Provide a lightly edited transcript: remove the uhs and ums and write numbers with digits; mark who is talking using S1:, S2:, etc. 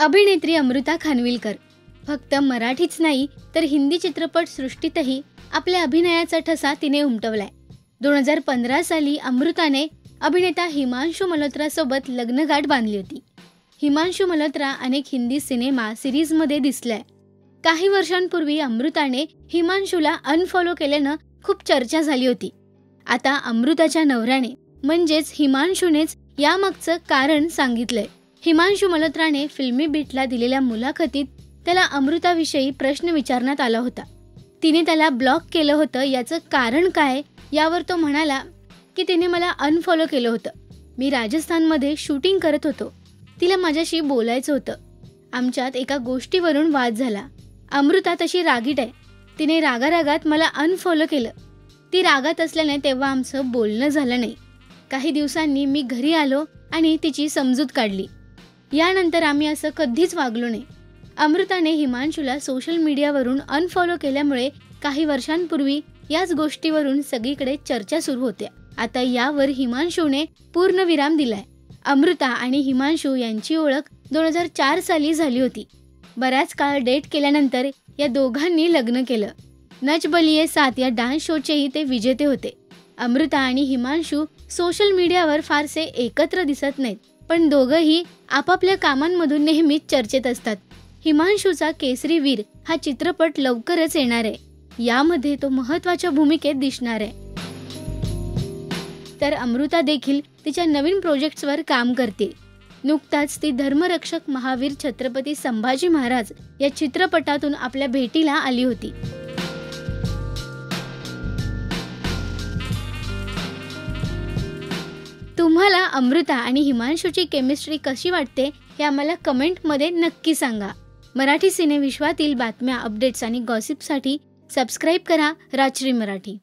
S1: अभिनेत्री अमृता खानविलकर फक्त मराठीच नाही तर हिंदी चित्रपट सृष्टीतही आपल्या अभिनयाचा ठसा तिने उमटवलाय। 2015 साली अमृताने अभिनेता हिमांशू मल्होत्रासोबत लग्नगाठ बांधली होती। हिमांशू मल्होत्रा अनेक हिंदी सिनेमा सिरीजमध्ये दिसलाय। काही वर्षांपूर्वी अमृताने हिमांशूला अनफॉलो केल्यानं खूप चर्चा झाली होती। आता अमृताच्या नवऱ्याने म्हणजेच हिमांशूनेच यामागचं कारण सांगितलंय। हिमांशू मल्होत्राने फिल्मी बीटला दिलेल्या मुलाखतीत त्याला अमृताविषयी प्रश्न विचारण्यात आला होता। तिने त्याला ब्लॉक केलं होतं, याचं कारण काय यावर तो म्हणाला की तिने मला अनफॉलो केलं होतं। मी राजस्थानमध्ये शूटिंग करत होतो, तिला माझ्याशी बोलायचं होतं, आमच्यात एका गोष्टीवरून वाद झाला। अमृता तशी रागीट आहे, तिने रागारागात मला अनफॉलो केलं। ती रागात असल्याने तेव्हा आमचं बोलणं झालं नाही। काही दिवसांनी मी घरी आलो आणि तिची समजूत काढली। यानंतर आम्ही असं कधीच वागलो नाही। अमृताने हिमांशूला सोशल मीडियावरून अनफॉलो केल्यामुळे काही वर्षांपूर्वी याच गोष्टीवरून सगळीकडे चर्चा सुरू होत्या। आता यावर हिमांशूने पूर्णविराम दिलाय। अमृता आणि हिमांशू यांची ओळख 2004 साली झाली होती। बराच काळ डेट केल्यानंतर या दोघांनी लग्न केलं। नच बलिये साथ या डान्स शोचेही ते विजेते होते। अमृता आणि हिमांशू सोशल मीडियावर फारसे एकत्र दिसत नाहीत, पण दोघंही आपापल्या कामांमधून नेहमीच चर्चेत असतात। हिमांशूचा केसरी वीर हा चित्रपट लवकरच येणार आहे, यामध्ये तो महत्त्वाच्या भूमिकेत दिसणार आहे। तर अमृता देखील तिच्या नवीन प्रोजेक्ट्सवर काम करते। नुकताच ती धर्मरक्षक महावीर छत्रपती संभाजी महाराज या चित्रपटातून आपल्या भेटीला आली होती। तुम्हाला अमृता आणि हिमांशूची केमिस्ट्री कशी वाटते हे आम्हाला कमेंटमध्ये नक्की सांगा। मराठी सिनेविश्वातील बातम्या, अपडेट्स आणि गॉसिपसाठी सबस्क्राईब करा राजश्री मराठी।